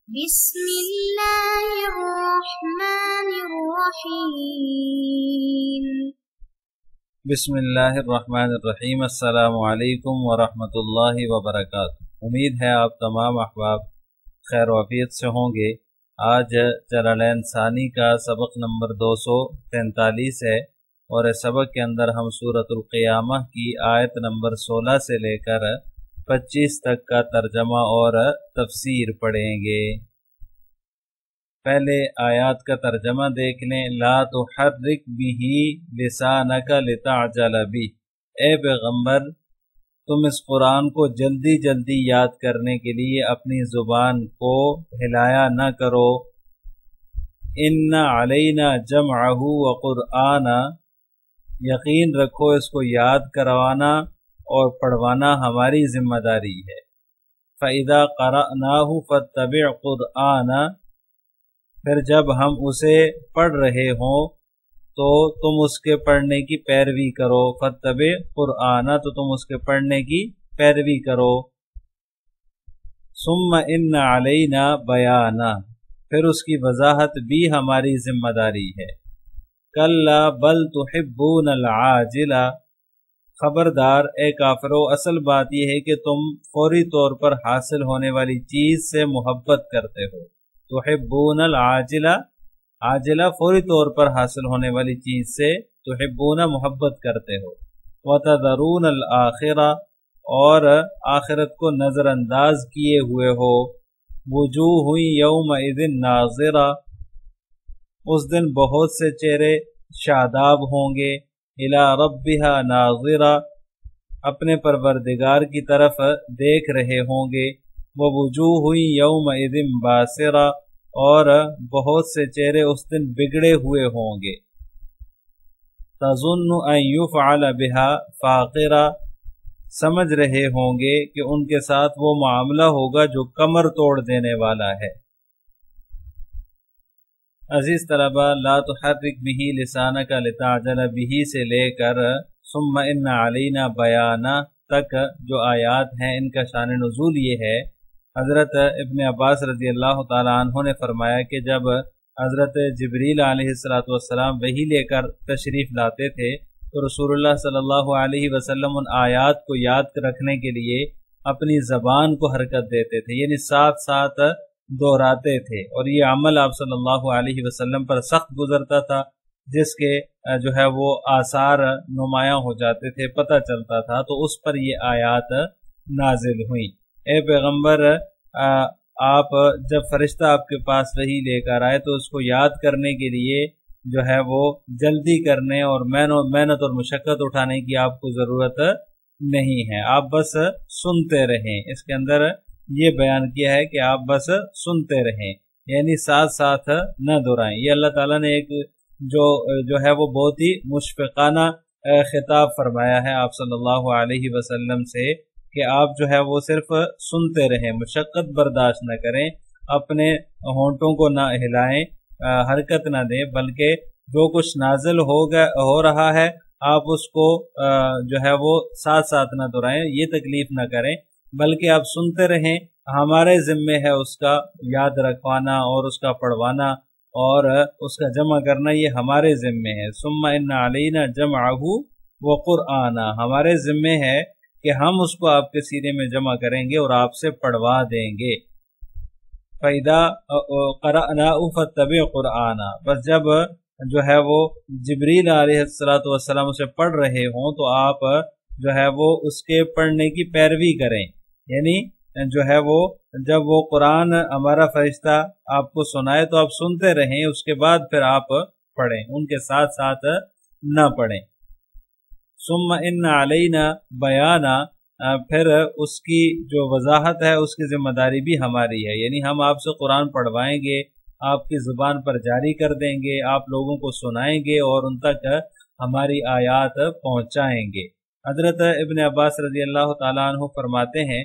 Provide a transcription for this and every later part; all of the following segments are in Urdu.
بسم اللہ الرحمن الرحیم۔ بسم اللہ الرحمن الرحیم۔ السلام علیکم ورحمۃ اللہ وبرکاتہ۔ امید ہے آپ تمام احباب خیر و عافیت سے ہوں گے۔ آج جلالین ثانی کا سبق نمبر 243 ہے، اور اس سبق کے اندر ہم سورۃ القیامہ کی آیت نمبر 16 سے لے کر 25 تک کا ترجمہ اور تفسیر پڑھیں گے۔ پہلے آیات کا ترجمہ دیکھ لیں۔ لا تحرک بہ لسانک لتعجل بہ، اے پیغمبر تم اس قرآن کو جلدی جلدی یاد کرنے کے لیے اپنی زبان کو ہلایا نہ کرو۔ ان علینا جمعہ وقرآنہ، یقین رکھو اس کو یاد کروانا اور پڑھوانا ہماری ذمہ داری ہے۔ فَإِذَا قَرَأْنَاهُ فَاتَّبِعْ قُرْآنَ، پھر جب ہم اسے پڑھ رہے ہوں تو تم اس کے پڑھنے کی پیروی کرو۔ فَاتَّبِعْ قُرْآنَ، تو تم اس کے پڑھنے کی پیروی کرو۔ ثُمَّ إِنَّ عَلَيْنَا بَيَانَ، پھر اس کی وضاحت بھی ہماری ذمہ داری ہے۔ كَلَّا بَلْ تُحِبُّونَ الْعَاجِلَ، خبردار اے کافرو، اصل بات یہ ہے کہ تم فوری طور پر حاصل ہونے والی چیز سے محبت کرتے ہو۔ تحبون العاجلہ، عاجلہ فوری طور پر حاصل ہونے والی چیز سے تحبون محبت کرتے ہو۔ وتذرون الآخرہ، اور آخرت کو نظر انداز کیے ہوئے ہو۔ وجوہ یومئذ ناظرہ، اس دن بہت سے چہرے شاداب ہوں گے۔ الی ربہا ناظرہ، اپنے پروردگار کی طرف دیکھ رہے ہوں گے۔ ووجوہ یومئذ باسرہ، اور بہت سے چہرے اس دن بگڑے ہوئے ہوں گے۔ تظن ان یفعل بہا فاقرہ، سمجھ رہے ہوں گے کہ ان کے ساتھ وہ معاملہ ہوگا جو کمر توڑ دینے والا ہے۔ عزیز طلبہ، لا تحرک بہ لسانک لتعجل بہ سے لے کر ثم ان علینا بیانہ تک جو آیات ہیں، ان کا شان نزول یہ ہے۔ حضرت ابن عباس رضی اللہ تعالیٰ عنہ نے فرمایا کہ جب حضرت جبریل علیہ السلام وحی لے کر تشریف لاتے تھے تو رسول اللہ صلی اللہ علیہ وسلم ان آیات کو یاد رکھنے کے لیے اپنی زبان کو حرکت دیتے تھے، یعنی ساتھ ساتھ دہراتے تھے، اور یہ عمل آپ صلی اللہ علیہ وسلم پر سخت گزرتا تھا، جس کے جو ہے وہ آثار نمایاں ہو جاتے تھے، پتہ چلتا تھا۔ تو اس پر یہ آیات نازل ہوئیں۔ اے پیغمبر، آپ جب فرشتہ آپ کے پاس وحی لے کر آئے تو اس کو یاد کرنے کے لیے جو ہے وہ جلدی کرنے اور محنت اور مشقت اٹھانے کی آپ کو ضرورت نہیں ہے، آپ بس سنتے رہیں۔ اس کے اندر یہ بیان کیا ہے کہ آپ بس سنتے رہیں، یعنی ساتھ ساتھ نہ دہرائیں۔ یہ اللہ تعالیٰ نے ایک جو ہے وہ بہت ہی مشفقانہ خطاب فرمایا ہے آپ صلی اللہ علیہ وسلم سے، کہ آپ جو ہے وہ صرف سنتے رہیں، مشقت برداشت نہ کریں، اپنے ہونٹوں کو نہ ہلائیں، حرکت نہ دیں، بلکہ جو کچھ نازل ہو رہا ہے آپ اس کو جو ہے وہ ساتھ ساتھ نہ دہرائیں، یہ تکلیف نہ کریں، بلکہ آپ سنتے رہیں۔ ہمارے ذمے ہے اس کا یاد رکھوانا اور اس کا پڑھوانا اور اس کا جمع کرنا، یہ ہمارے ذمے ہے۔ ثم ان علینا جمعہ وقرآنہ، ہمارے ذمے ہے کہ ہم اس کو آپ کے سینے میں جمع کریں گے اور آپ سے پڑھوا دیں گے۔ فَإِذَا قَرَأْنَاهُ فَاتَّبِعْ قُرْآنَ، بس جب جو ہے وہ جبریل علیہ السلام اسے پڑھ رہے ہوں تو آپ جو ہے وہ اس کے پڑھنے کی پیروی کریں، یعنی جو ہے وہ جب وہ قرآن ہمارا فرشتہ آپ کو سنائے تو آپ سنتے رہیں، اس کے بعد پھر آپ پڑھیں، ان کے ساتھ ساتھ نہ پڑھیں۔ ثم ان علینا بیانہ، پھر اس کی جو وضاحت ہے اس کی ذمہ داری بھی ہماری ہے، یعنی ہم آپ سے قرآن پڑھوائیں گے، آپ کی زبان پر جاری کر دیں گے، آپ لوگوں کو سنائیں گے اور ان تک ہماری آیات پہنچائیں گے۔ حضرت ابن عباس رضی اللہ تعالیٰ عنہ فرماتے ہیں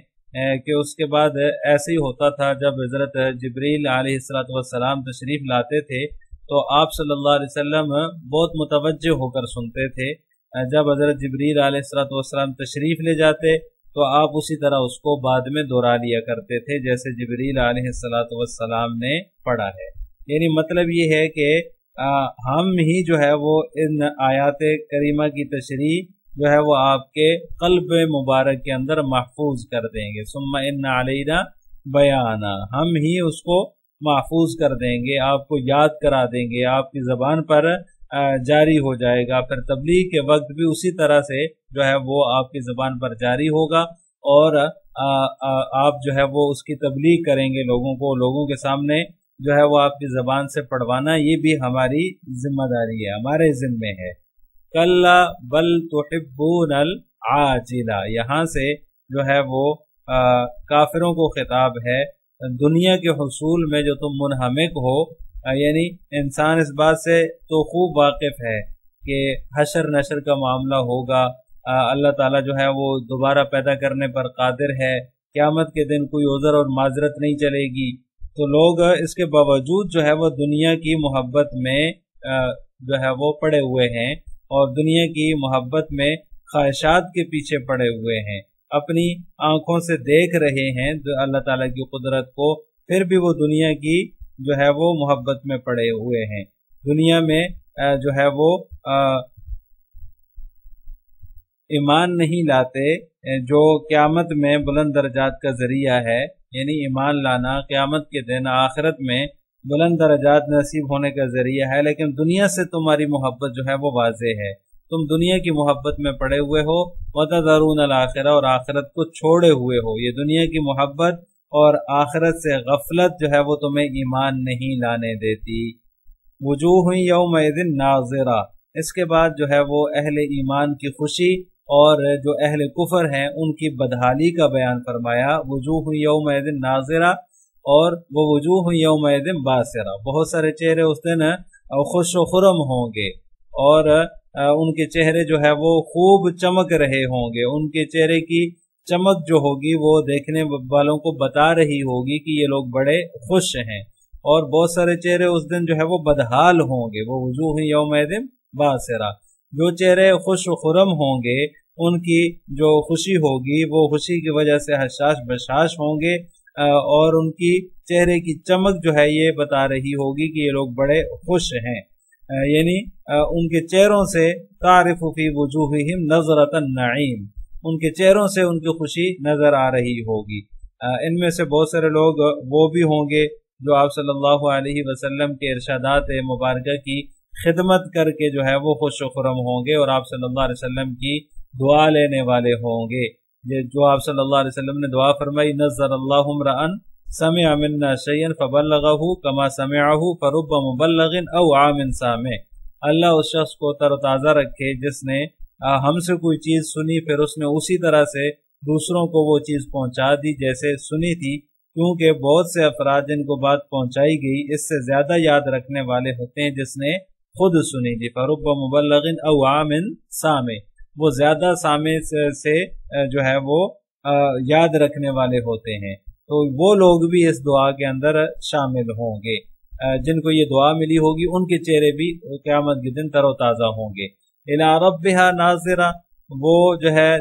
کہ اس کے بعد ایسے ہی ہوتا تھا، جب حضرت جبریل علیہ السلام تشریف لاتے تھے تو آپ صلی اللہ علیہ وسلم بہت متوجہ ہو کر سنتے تھے۔ جب حضرت جبریل علیہ السلام تشریف لے جاتے تو آپ اسی طرح اس کو بعد میں دہرا لیا کرتے تھے جیسے جبریل علیہ السلام نے پڑھا ہے۔ یعنی مطلب یہ ہے کہ ہم ہی جو ہے وہ ان آیات کریمہ کی تشریح جو ہے وہ آپ کے قلب مبارک کے اندر محفوظ کر دیں گے۔ ثم ان علینا بیانا، ہم ہی اس کو محفوظ کر دیں گے، آپ کو یاد کرا دیں گے، آپ کی زبان پر جاری ہو جائے گا۔ پھر تبلیغ کے وقت بھی اسی طرح سے جو ہے وہ آپ کی زبان پر جاری ہوگا، اور آپ جو ہے وہ اس کی تبلیغ کریں گے لوگوں کو، لوگوں کے سامنے جو ہے وہ آپ کی زبان سے پڑھوانا، یہ بھی ہماری ذمہ داری ہے، ہمارے ذمے ہے۔ کلا بل تحبون العاجلہ، یہاں سے جو ہے وہ کافروں کو خطاب ہے، دنیا کے حصول میں جو تم منہمک ہو، یعنی انسان اس بات سے تو خوب واقف ہے کہ حشر نشر کا معاملہ ہوگا، اللہ تعالیٰ جو ہے وہ دوبارہ پیدا کرنے پر قادر ہے، قیامت کے دن کوئی عذر اور معذرت نہیں چلے گی، تو لوگ اس کے باوجود جو ہے وہ دنیا کی محبت میں جو ہے وہ پڑے ہوئے ہیں، اور دنیا کی محبت میں خواہشات کے پیچھے پڑے ہوئے ہیں، اپنی آنکھوں سے دیکھ رہے ہیں اللہ تعالیٰ کی قدرت کو، پھر بھی وہ دنیا کی جو ہے وہ محبت میں پڑے ہوئے ہیں، دنیا میں جو ہے وہ ایمان نہیں لاتے جو قیامت میں بلند درجات کا ذریعہ ہے، یعنی ایمان لانا قیامت کے دن آخرت میں بلند درجات نصیب ہونے کا ذریعہ ہے، لیکن دنیا سے تمہاری محبت جو ہے وہ واضح ہے، تم دنیا کی محبت میں پڑے ہوئے ہو، وَتَذَرُونَ الْآخِرَةَ، اور آخرت کو چھوڑے ہوئے ہو، یہ دنیا کی محبت اور آخرت سے غفلت جو ہے وہ تمہیں ایمان نہیں لانے دیتی۔ وجوہ یومئذ ناظرہ، اس کے بعد جو ہے وہ اہل ایمان کی خوشی اور جو اہل کفر ہیں ان کی بدحالی کا بیان فرمایا، وجوہ یومئذ ناظرہ، اور وہ وجوہ یومئذ باسرہ، بہت سارے چہرے اس دن خوش و خرم ہوں گے، اور ان کے چہرے جو ہے وہ خوب چمک رہے ہوں گے، ان کے چہرے کی چمک جو ہوگی وہ دیکھنے والوں کو بتا رہی ہوگی کہ یہ لوگ بڑے خوش ہیں، اور بہت سارے چہرے اس دن جو ہے وہ بدحال ہوں گے، وہ وجوہ یومئذ باسرہ، جو چہرے خوش و خرم ہوں گے ان کی جو خوشی ہوگی وہ خوشی کی وجہ سے حشاش بشاش ہوں گے، اور ان کی چہرے کی چمک جو ہے یہ بتا رہی ہوگی کہ یہ لوگ بڑے خوش ہیں، یعنی ان کے چہروں سے تعرف فی وجوہہم نظرۃ النعیم، ان کے چہروں سے ان کی خوشی نظر آ رہی ہوگی۔ ان میں سے بہت سارے لوگ وہ بھی ہوں گے جو آپ صلی اللہ علیہ وسلم کے ارشادات مبارکہ کی خدمت کر کے جو ہے وہ خوش و خرم ہوں گے، اور آپ صلی اللہ علیہ وسلم کی دعا لینے والے ہوں گے، جو آپ صلی اللہ علیہ وسلم نے دعا فرمائی، نظر اللہ امرأ سمع منا شیئا فبلغہ کما سمعہ فرب مبلغ او عام سامع، اللہ اس شخص کو تر و تازہ رکھے جس نے ہم سے کوئی چیز سنی پھر اس نے اسی طرح سے دوسروں کو وہ چیز پہنچا دی جیسے سنی تھی، کیونکہ بہت سے افراد جن کو بات پہنچائی گئی اس سے زیادہ یاد رکھنے والے ہوتے ہیں جس نے خود سنی تھی، فرب مبلغ او عام سامع، وہ زیادہ سامع سے جو ہے وہ یاد رکھنے والے ہوتے ہیں، تو وہ لوگ بھی اس دعا کے اندر شامل ہوں گے، جن کو یہ دعا ملی ہوگی ان کے چہرے بھی قیامت کے دن تر و تازہ ہوں گے۔ الی ربها ناظرہ، وہ جو ہے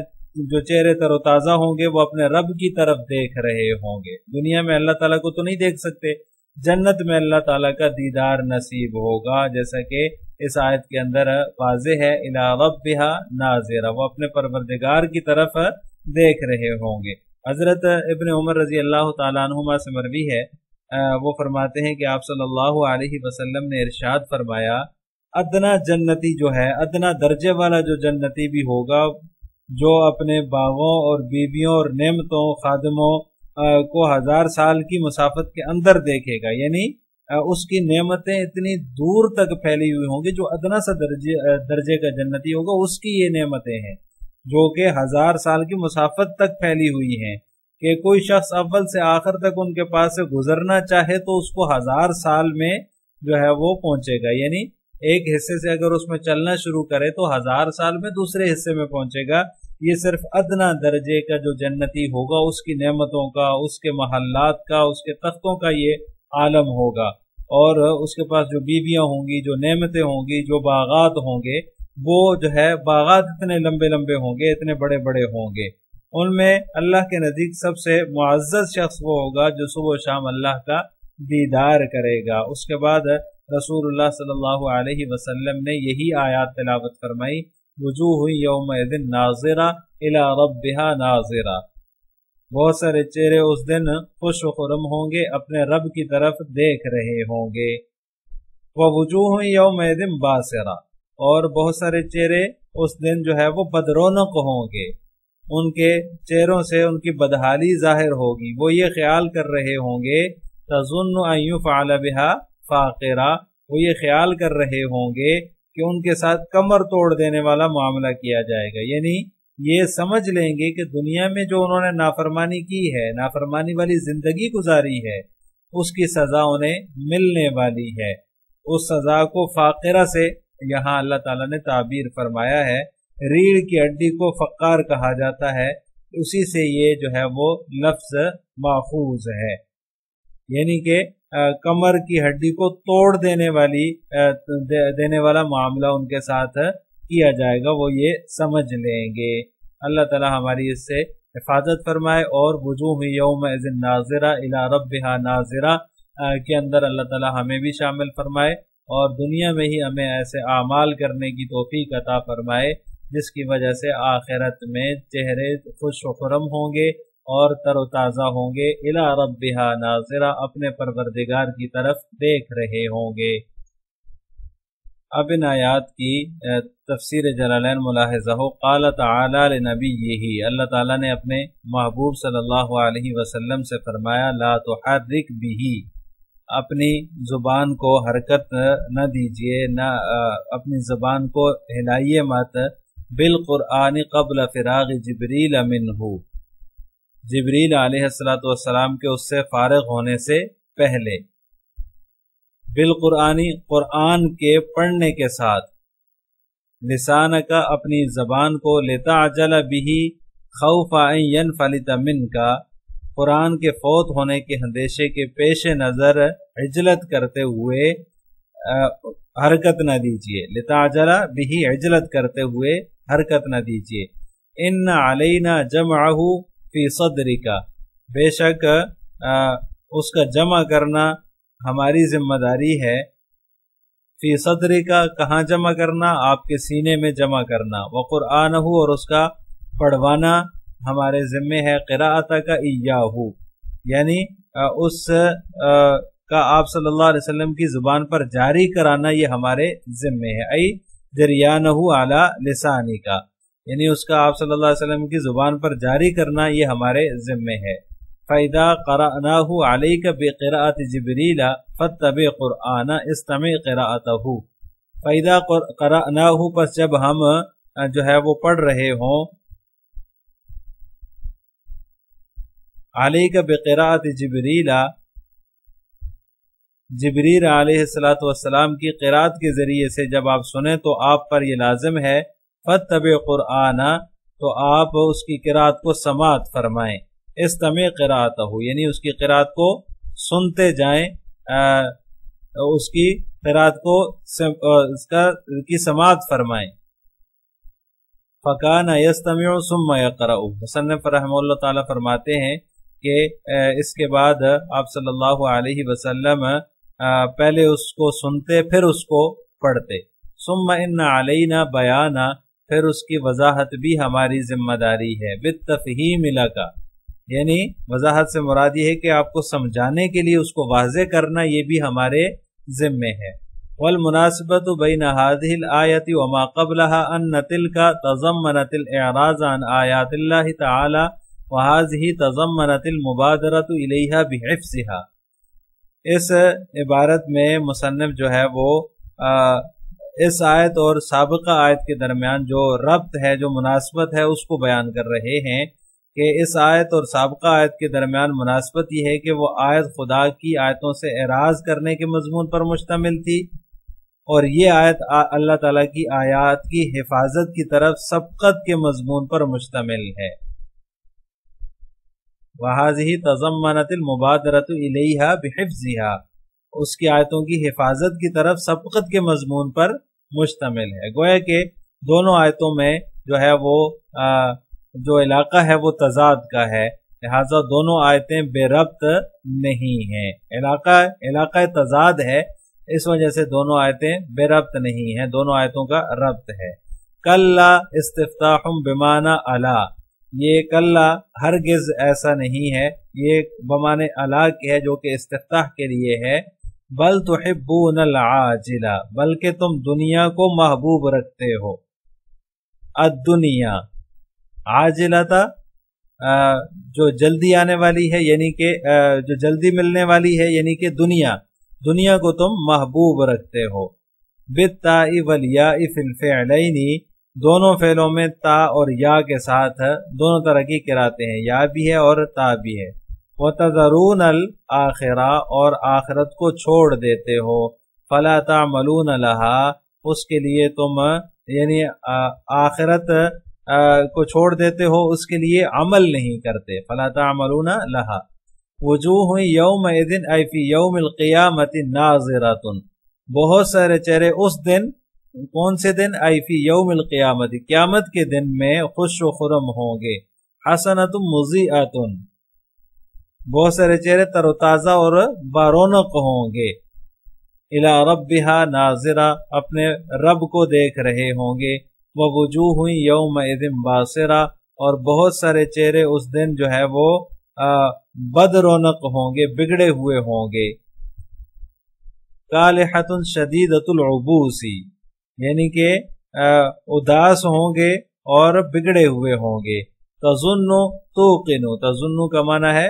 جو چہرے تر و تازہ ہوں گے وہ اپنے رب کی طرف دیکھ رہے ہوں گے، دنیا میں اللہ تعالیٰ کو تو نہیں دیکھ سکتے، جنت میں اللہ تعالیٰ کا دیدار نصیب ہوگا، جیسا کہ اس آیت کے اندر واضح ہے، الی ربها ناظرہ، وہ اپنے پروردگار کی طرف دیکھ رہے ہوں گے۔ حضرت ابن عمر رضی اللہ تعالیٰ عنہما سے مروی ہے، وہ فرماتے ہیں کہ آپ صلی اللہ علیہ وسلم نے ارشاد فرمایا، ادنا جنتی جو ہے، ادنا درجے والا جو جنتی بھی ہوگا، جو اپنے باغوں اور بیویوں اور نعمتوں خادموں کو 1000 سال کی مسافت کے اندر دیکھے گا، یعنی اس کی نعمتیں اتنی دور تک پھیلی ہوئی ہوں گی، جو ادنا سا درجے کا جنتی ہوگا اس کی یہ نعمتیں ہیں جو کہ 1000 سال کی مسافت تک پھیلی ہوئی ہیں، کہ کوئی شخص اول سے آخر تک ان کے پاس سے گزرنا چاہے تو اس کو 1000 سال میں جو ہے وہ پہنچے گا، یعنی ایک حصے سے اگر اس میں چلنا شروع کرے تو 1000 سال میں دوسرے حصے میں پہنچے گا۔ یہ صرف ادنا درجے کا جو جنتی ہوگا اس کی نعمتوں کا، اس کے محلات کا، اس کے تختوں کا یہ عالم ہوگا، اور اس کے پاس جو بیویاں ہوں گی، جو نعمتیں ہوں گی، جو باغات ہوں گے، وہ جو ہے باغات اتنے لمبے لمبے ہوں گے، اتنے بڑے بڑے ہوں گے، ان میں اللہ کے نزدیک سب سے معزز شخص وہ ہوگا جو صبح و شام اللہ کا دیدار کرے گا۔ اس کے بعد رسول اللہ صلی اللہ علیہ وسلم نے یہی آیات تلاوت فرمائی، وجوہ یومئذ ناظرہ الی ربہا ناظرہ، بہت سارے چہرے اس دن خوش و خرم ہوں گے، اپنے رب کی طرف دیکھ رہے ہوں گے۔ ووجوہ یومئذ باسرہ، اور بہت سارے چہرے اس دن جو ہے وہ بدرونق ہوں گے، ان کے چہروں سے ان کی بدحالی ظاہر ہوگی، وہ یہ خیال کر رہے ہوں گے تظن ان یفعل بها فاقرہ، وہ یہ خیال کر رہے ہوں گے کہ ان کے ساتھ کمر توڑ دینے والا معاملہ کیا جائے گا، یعنی یہ سمجھ لیں گے کہ دنیا میں جو انہوں نے نافرمانی کی ہے، نافرمانی والی زندگی گزاری ہے، اس کی سزا انہیں ملنے والی ہے۔ اس سزا کو فاقرہ سے یہاں اللہ تعالیٰ نے تعبیر فرمایا ہے، ریڑھ کی ہڈی کو فقار کہا جاتا ہے، اسی سے یہ جو ہے وہ لفظ ماخوذ ہے، یعنی کہ کمر کی ہڈی کو توڑ دینے والا معاملہ ان کے ساتھ کیا جائے گا، وہ یہ سمجھ لیں گے۔ اللہ تعالیٰ ہماری اس سے حفاظت فرمائے، اور وجوہ یومئذ ناظرہ الی ربہا ناظرہ کے اندر اللہ تعالیٰ ہمیں بھی شامل فرمائے، اور دنیا میں ہی ہمیں ایسے اعمال کرنے کی توفیق عطا فرمائے جس کی وجہ سے آخرت میں چہرے خوش و خرم ہوں گے اور تر و تازہ ہوں گے، الی ربہا ناظرہ، اپنے پروردگار کی طرف دیکھ رہے ہوں گے۔ اب ان آیات کی تفسیر جلالین ملاحظہ ہو، قال تعالی لنبیہ، اللہ تعالیٰ نے اپنے محبوب صلی اللہ علیہ وسلم سے فرمایا، لا تحرک بہ، اپنی زبان کو حرکت نہ دیجیے، نہ اپنی زبان کو ہلائیے مت، بالقرآن قبل فراغ جبریل منہ، جبریل علیہ السلام کے اس سے فارغ ہونے سے پہلے، بالقرآنی، قرآن کے پڑھنے کے ساتھ، لسان کا، اپنی زبان کو، لتعجل بہ خوف ان ینفلت منک، قرآن کے فوت ہونے کے اندیشے کے پیش نظر عجلت کرتے ہوئے حرکت نہ دیجیے، لتعجل بہ، عجلت کرتے ہوئے حرکت نہ دیجیے۔ ان علینا جمعہ فی صدرک، بے شک اس کا جمع کرنا ہماری ذمہ داری ہے، فی صدرک، کہاں جمع کرنا؟ آپ کے سینے میں جمع کرنا، وقرآنہ، اور اس کا پڑھوانا ہمارے ذمے ہے، قراءتک ایاہ، یعنی اس کا آپ صلی اللہ علیہ وسلم کی زبان پر جاری کرانا یہ ہمارے ذمے ہے، ای جریانہ علی لسانک، یعنی اس کا آپ صلی اللہ علیہ وسلم کی زبان پر جاری کرنا یہ ہمارے ذمے ہے۔ فَإِذَا قَرَأْنَاهُ عَلَيْكَ بِقِرَاءَةِ جِبْرِيلَ فَاتَّبِعْ قُرْآنَ، اسْتَمِعْ قِرَاءَتَهُ، فَإِذَا قَرَأْنَاهُ، پس جب ہم جو ہے وہ پڑھ رہے ہوں، عَلَيْكَ بِقِرَاءَةِ جِبْرِيلَ، جبریل علیہ السلام کی قرات کے ذریعے سے جب آپ سنیں تو آپ پر یہ لازم ہے، فَاتَّبِعْ قُرْآنَ، تو آپ اس کی قرات کو سماعت فرمائیں، استمع قراتہ، یعنی اس کی قرات کو سنتے جائیں، اس کی قرات کو کی سماعت فرمائیں۔ فَكَانَ يَسْتَمِعُ ثُمَّ يَقْرَأُ، مصنف رحمہ اللہ تعالیٰ فرماتے ہیں کہ اس کے بعد آپ صلی اللہ علیہ وسلم پہلے اس کو سنتے پھر اس کو پڑھتے، ثم ان علینا بیانا، پھر اس کی وضاحت بھی ہماری ذمہ داری ہے، بالتفہیم لک، یعنی وضاحت سے مراد یہ ہے کہ آپ کو سمجھانے کے لیے اس کو واضح کرنا یہ بھی ہمارے ذمے ہے۔ والمناسبۃ بین هذه الآیۃ وما قبلها ان تلک تضمنت الاعراض عن آیات اللہ تعالی وهذه تضمنت المبادرۃ الیہا بحفظها، اس عبارت میں مصنف جو ہے وہ اس آیت اور سابقہ آیت کے درمیان جو ربط ہے، جو مناسبت ہے، اس کو بیان کر رہے ہیں کہ اس آیت اور سابقہ آیت کے درمیان مناسبت یہ ہے کہ وہ آیت خدا کی آیتوں سے اعراض کرنے کے مضمون پر مشتمل تھی، اور یہ آیت اللہ تعالیٰ کی آیات کی حفاظت کی طرف سبقت کے مضمون پر مشتمل ہے۔ وَهَذِهِ تَضَمَّنَتِ الْمُبَادَرَةُ إِلَيْهَا بِحِفْظِهَا، اس کی آیتوں کی حفاظت کی طرف سبقت کے مضمون پر مشتمل ہے۔ گویا کہ دونوں آیتوں میں جو ہے وہ جو علاقہ ہے وہ تضاد کا ہے، لہٰذا دونوں آیتیں بے ربط نہیں ہیں۔ علاقہ تضاد ہے، اس وجہ سے دونوں آیتیں بے ربط نہیں ہیں، دونوں آیتوں کا ربط ہے۔ کلا استفتاح بمعنی الا، یہ کلا ہرگز ایسا نہیں ہے، یہ بمعنی الا کے ہے جو کہ استفتاح کے لیے ہے۔ بل تحبون العاجلہ، بلکہ تم دنیا کو محبوب رکھتے ہو۔ الدنیا عاجلہ تھا جو جلدی آنے والی ہے، یعنی کہ جو جلدی ملنے والی ہے، یعنی کہ دنیا کو تم محبوب رکھتے ہو۔ بالتاء والیاء فی الفعلین، دونوں فعلوں میں تا اور یا کے ساتھ دونوں طرح کی قراتیں ہیں، یا بھی ہے اور تا بھی ہے۔ وَتَذَرُونَ الْآخِرَةَ، اور آخرت کو چھوڑ دیتے ہو۔ فَلَا تَعْمَلُونَ لَهَا، اس کے لیے تم یعنی آخرت کو چھوڑ دیتے ہو، اس کے لیے عمل نہیں کرتے۔ فَلَا تَعْمَلُونَ لَهَا وُجُوهٌ يَوْمَئِذٍ أَيْ فِي يَوْمِ الْقِيَامَةِ نَاظِرَةٌ، بہت سارے چہرے اس دن، کون سے دن؟ أَيْ فِي يَوْمِ الْقِيَامَةِ، قیامت کے دن میں خوش و خرم ہوں گے۔ حَسَنَةٌ مُضِیئَةٌ، بہت سارے چہرے تر و تازہ اور بارونق ہوں گے۔ الی ربہا ناظرہ، اپنے رب کو دیکھ رہے ہوں گے۔ ووجوہ یومئذ باصرہ، اور بہت سارے چہرے اس دن جو ہے وہ بد رونق ہوں گے، بگڑے ہوئے ہوں گے۔ کالحۃ شدیدۃ العبوس، یعنی کہ اداس ہوں گے اور بگڑے ہوئے ہوں گے۔ تظن توقن، تظن کا معنی ہے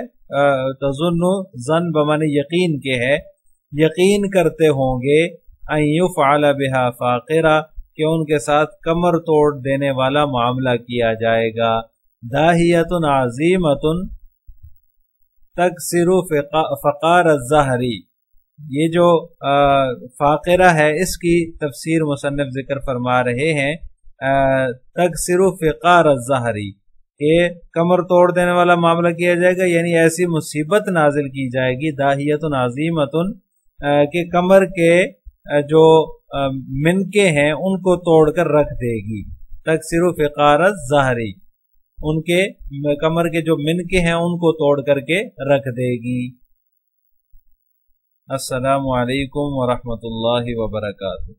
تظن، ظن بمعنی یقین کے ہے، یقین کرتے ہوں گے۔ ان یفعل بها فاقرہ، کہ ان کے ساتھ کمر توڑ دینے والا معاملہ کیا جائے گا۔ داہیۃ عظیمۃ تکسر فقار الظہر، یہ جو فاقرہ ہے اس کی تفسیر مصنف ذکر فرما رہے ہیں، تکسر فقار الظہر، کہ کمر توڑ دینے والا معاملہ کیا جائے گا، یعنی ایسی مصیبت نازل کی جائے گی۔ داہیۃ عظیمۃ، کہ کمر کے جو منکے ہیں ان کو توڑ کر رکھ دے گی۔ تکسر فقار الظہر، ان کے کمر کے جو منکے ہیں ان کو توڑ کر کے رکھ دے گی۔ السلام علیکم ورحمۃ اللہ وبرکاتہ۔